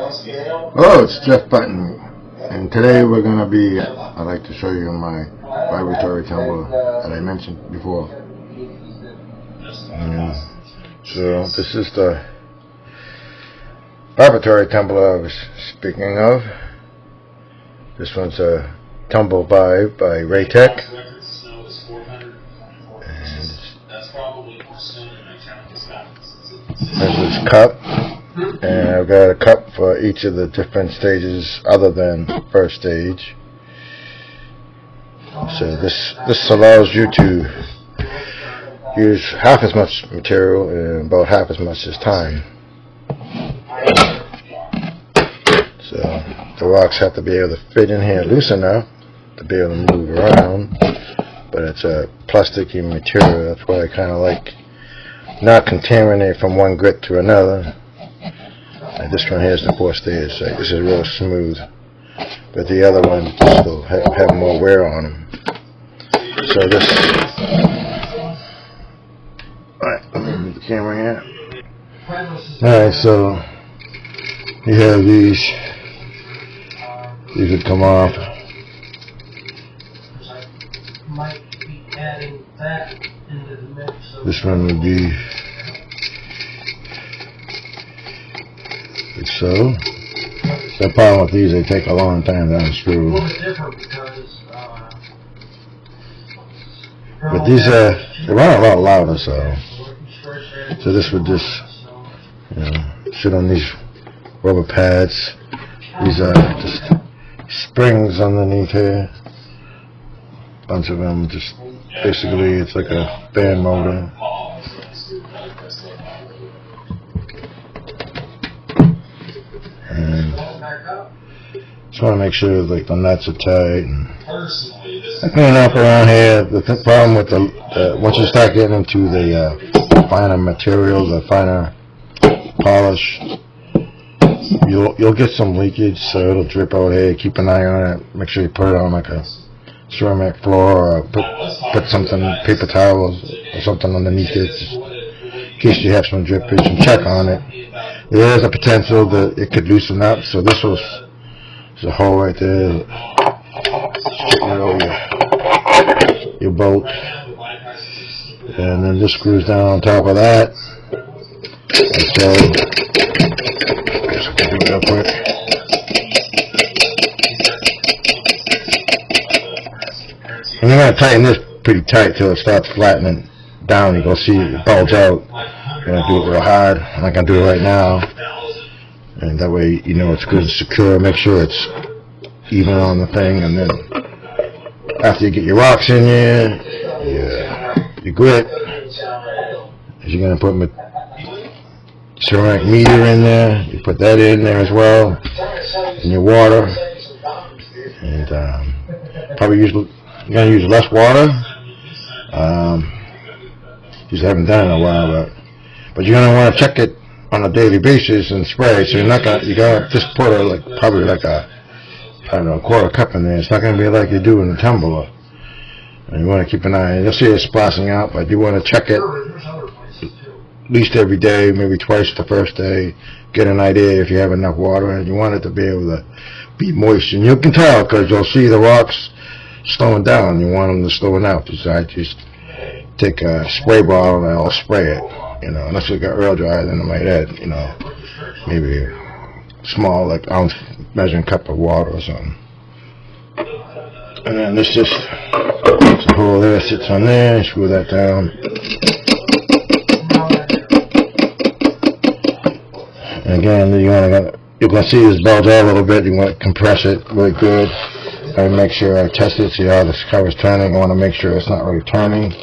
Hello, it's Jeff Button, and today we're going to be, I'd like to show you my vibratory tumbler that I mentioned before. So this is the vibratory tumbler I was speaking of. This one's a Tumbe-Vibe by Raytech. And there's this cup. And I've got a cup for each of the different stages other than first stage. So this allows you to use half as much material in about half as much as time. So the rocks have to be able to fit in here loose enough to be able to move around, but it's a plasticky material. That's why I kind of like not contaminate from one grit to another. And this one here is the 4 stages, so this is real smooth, but the other one still have more wear on them. So this, alright, let me move the camera here. Alright, so you have these would come off. This one would be like so. The problem with these, they take a long time to unscrew. But these they run a lot louder, so this would just, you know, sit on these rubber pads. These are just springs underneath here. Bunch of them. Just basically, it's like a fan motor. And just want to make sure like the nuts are tight. And I clean up around here. The problem with the once you start getting into the finer materials, the finer polish, you'll get some leakage, so it'll drip out here. Keep an eye on it. Make sure you put it on like a ceramic floor, or put something, paper towels or something underneath it, just in case you have some drippage, and check on it. There is a potential that it could loosen up, so there's a hole right there. Straighten it over your bolt, and then this screws down on top of that. And so, just do it real quick. And you're going to tighten this pretty tight till it starts flattening down. You're going to see it bulge out. You're going to do it real hard. I'm not going to do it right now. And that way you know it's good and secure. Make sure it's even on the thing. And then after you get your rocks in there, your grit, you're going to put ceramic meter in there. You put that in there as well. And your water. And probably you're going to use less water. Just haven't done it in a while, but you're going to want to check it on a daily basis and spray. So you're going to just put probably like a, I don't know, a quarter cup in there. It's not going to be like you do in the tumbler. And you want to keep an eye. You'll see it splashing out, but you want to check it at least every day, maybe twice the first day. Get an idea if you have enough water, and you want it to be able to be moist. And you can tell because you'll see the rocks slowing down. You want them to slow down. So I just take a spray bottle and I'll spray it. You know, unless it got real dry, then I might add, you know, maybe a small, like ounce measuring cup of water or something. And then this just, it's a hole there, sits on there. Screw that down. And again, you're gonna see this bulge out a little bit. You want to compress it really good. I make sure I test it, see how this cover's turning. I want to make sure it's not really turning.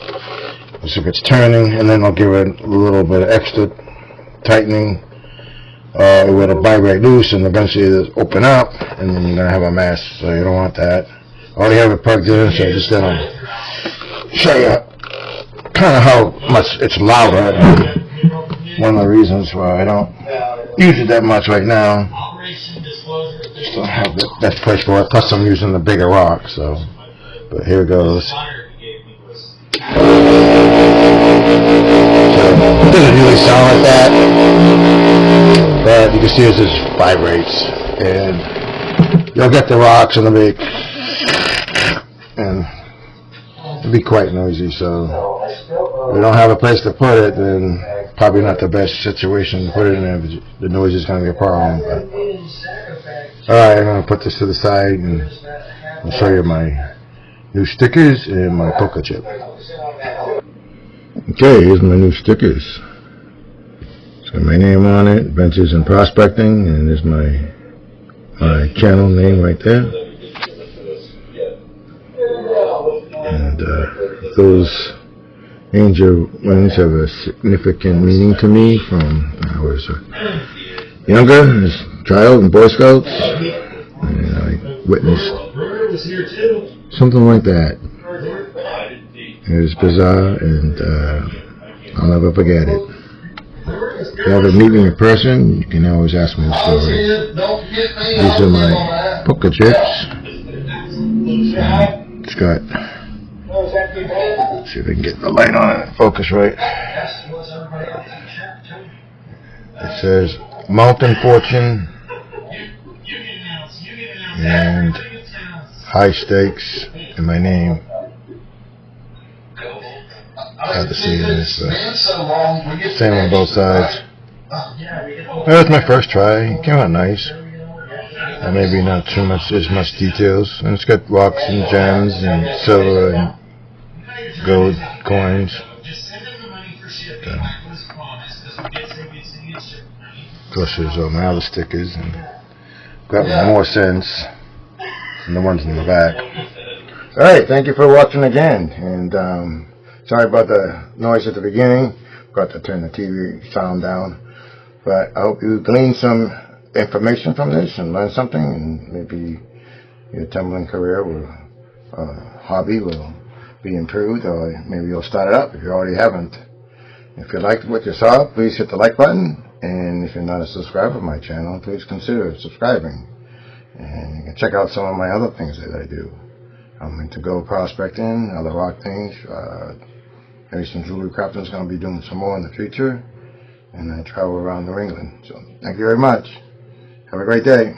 So if it's turning, and then I'll give it a little bit of extra tightening. It will vibrate loose, and eventually it'll open up, and then you're going to have a mess, so you don't want that. I already have it plugged in, so I'm just going to show you kind of how much it's louder. One of the reasons why I don't use it that much right now. Just don't have the best place for it. Plus, I'm using the bigger rock, so. But here goes. So, doesn't really sound like that, but you can see it just vibrates, and you'll get the rocks and the make, and it'll be quite noisy. So if you don't have a place to put it, then probably not the best situation to put it in there. The noise is going to be a problem. But alright, I'm going to put this to the side and I'll show you my new stickers and my poker chip. Okay, here's my new stickers. It's got my name on it, Ventures in Prospecting, and there's my channel name right there. And those angel wings have a significant meaning to me from when I was younger, as a child in Boy Scouts, and I witnessed something like that. It was bizarre, and I'll never forget it. If you ever meet me in person, you can always ask me the stories. These are my poker chips. It's got, let's see if I can get the light on it, focus right. It says Mountain Fortune and High Stakes in my name. Hard to see this, but same on both sides. That was my first try. It came out nice. Maybe not too much, as much details. And it's got rocks and gems and silver and gold coins. Of course, there's all my other stickers, and got more sense than the ones in the back. Alright, thank you for watching again, and sorry about the noise at the beginning. Got to turn the TV sound down, but I hope you gleaned some information from this and learn something, and maybe your tumbling career or hobby will be improved, or maybe you'll start it up if you already haven't. If you liked what you saw, please hit the like button, and if you're not a subscriber to my channel, please consider subscribing. And you can check out some of my other things that I do. I'm into gold prospecting, other rock things, maybe some jewelry crafting. Is going to be doing some more in the future, and I travel around New England. So thank you very much. Have a great day.